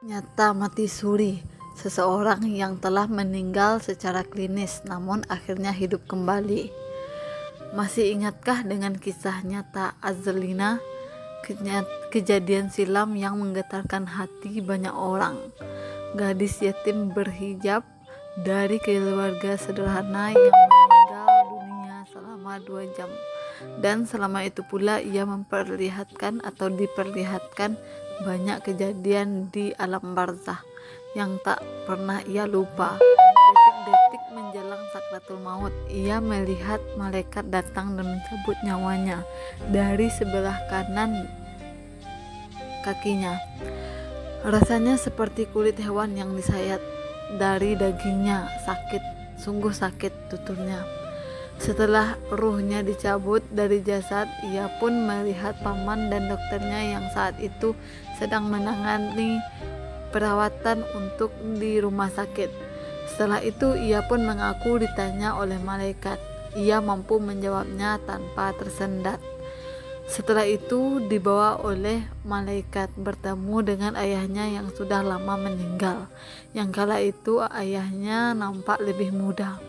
Nyata mati suri, seseorang yang telah meninggal secara klinis namun akhirnya hidup kembali. Masih ingatkah dengan kisah nyata Azlina, kejadian silam yang menggetarkan hati banyak orang? Gadis yatim berhijab dari keluarga sederhana yang meninggal dunia selama 2 jam, dan selama itu pula ia memperlihatkan atau diperlihatkan banyak kejadian di alam barzah yang tak pernah ia lupa. Detik-detik menjelang sakratul maut, ia melihat malaikat datang dan mencabut nyawanya dari sebelah kanan kakinya. Rasanya seperti kulit hewan yang disayat dari dagingnya. Sakit, sungguh sakit, tuturnya. Setelah ruhnya dicabut dari jasad, ia pun melihat paman dan dokternya yang saat itu sedang menangani perawatan untuk di rumah sakit. Setelah itu ia pun mengaku ditanya oleh malaikat. Ia mampu menjawabnya tanpa tersendat. Setelah itu dibawa oleh malaikat bertemu dengan ayahnya yang sudah lama meninggal. Yang kala itu ayahnya nampak lebih muda.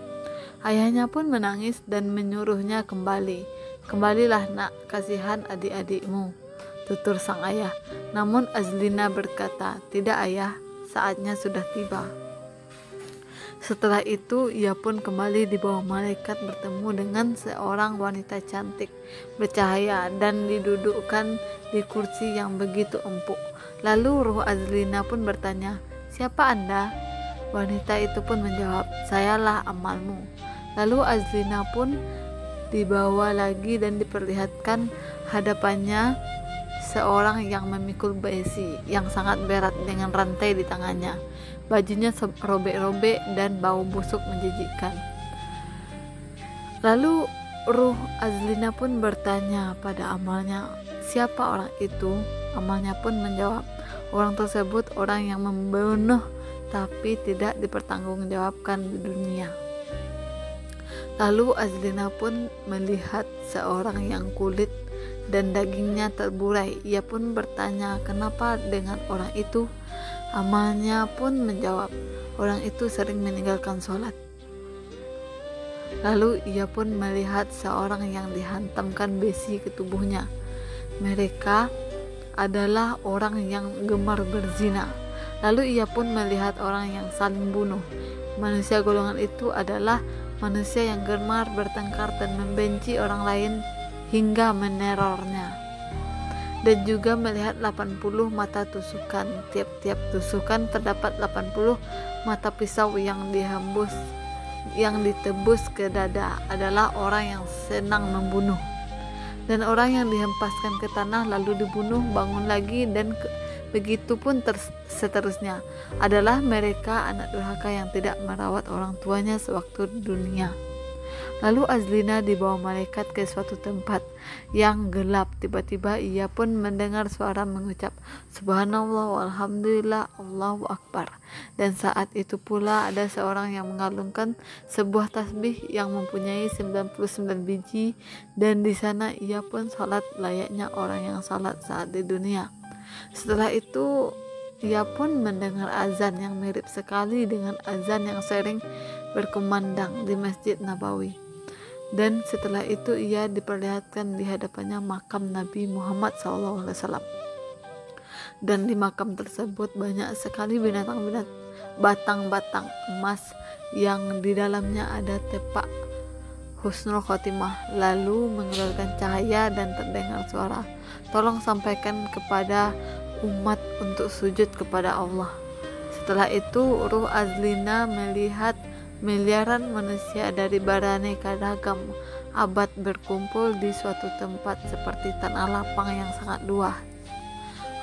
Ayahnya pun menangis dan menyuruhnya kembali. Kembalilah nak, kasihan adik-adikmu, tutur sang ayah. Namun Azlina berkata, tidak ayah, saatnya sudah tiba. Setelah itu ia pun kembali di bawah malaikat bertemu dengan seorang wanita cantik, bercahaya dan didudukkan di kursi yang begitu empuk. Lalu ruh Azlina pun bertanya, siapa Anda? Wanita itu pun menjawab, sayalah amalmu. Lalu Azlina pun dibawa lagi dan diperlihatkan hadapannya seorang yang memikul besi yang sangat berat dengan rantai di tangannya. Bajunya robek-robek dan bau busuk menjijikkan. Lalu ruh Azlina pun bertanya pada amalnya, siapa orang itu? Amalnya pun menjawab, orang tersebut orang yang membunuh tapi tidak dipertanggungjawabkan di dunia. Lalu Azlina pun melihat seorang yang kulit dan dagingnya terburai. Ia pun bertanya, kenapa dengan orang itu? Amalnya pun menjawab, orang itu sering meninggalkan sholat. Lalu ia pun melihat seorang yang dihantamkan besi ke tubuhnya. Mereka adalah orang yang gemar berzina. Lalu ia pun melihat orang yang saling bunuh. Manusia golongan itu adalah manusia yang gemar bertengkar dan membenci orang lain hingga menerornya. Dan juga melihat 80 mata tusukan. Tiap-tiap tusukan terdapat 80 mata pisau yang ditebus ke dada adalah orang yang senang membunuh. Dan orang yang dihempaskan ke tanah lalu dibunuh, bangun lagi, dan begitu pun seterusnya adalah mereka anak durhaka yang tidak merawat orang tuanya sewaktu dunia. Lalu Azlina dibawa malaikat ke suatu tempat yang gelap. Tiba-tiba ia pun mendengar suara mengucap subhanallah walhamdulillah Allahu akbar. Dan saat itu pula ada seorang yang mengalungkan sebuah tasbih yang mempunyai 99 biji, dan di sana ia pun salat layaknya orang yang salat saat di dunia. Setelah itu ia pun mendengar azan yang mirip sekali dengan azan yang sering berkumandang di Masjid Nabawi. Dan setelah itu ia diperlihatkan di hadapannya makam Nabi Muhammad SAW. Dan di makam tersebut banyak sekali batang-batang emas yang di dalamnya ada tepak husnul khotimah. Lalu mengeluarkan cahaya dan terdengar suara, tolong sampaikan kepada umat untuk sujud kepada Allah. Setelah itu ruh Azlina melihat miliaran manusia dari beraneka ragam abad berkumpul di suatu tempat seperti tanah lapang yang sangat luas.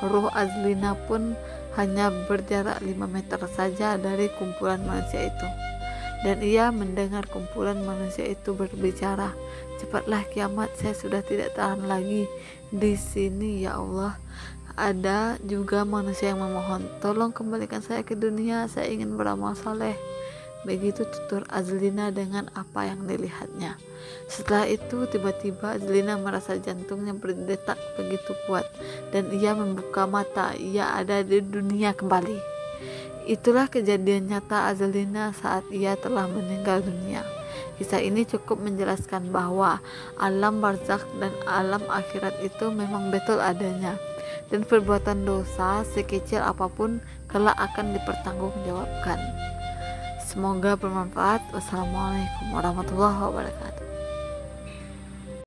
Ruh Azlina pun hanya berjarak 5 meter saja dari kumpulan manusia itu. Dan ia mendengar kumpulan manusia itu berbicara, cepatlah kiamat, saya sudah tidak tahan lagi di sini ya Allah. Ada juga manusia yang memohon, tolong kembalikan saya ke dunia, saya ingin beramal saleh. Begitu tutur Azlina dengan apa yang dilihatnya. Setelah itu tiba-tiba Azlina merasa jantungnya berdetak begitu kuat dan ia membuka mata. Ia ada di dunia kembali. Itulah kejadian nyata Azlina saat ia telah meninggal dunia. Kisah ini cukup menjelaskan bahwa alam barzakh dan alam akhirat itu memang betul adanya, dan perbuatan dosa sekecil apapun kelak akan dipertanggungjawabkan. Semoga bermanfaat. Wassalamualaikum warahmatullahi wabarakatuh.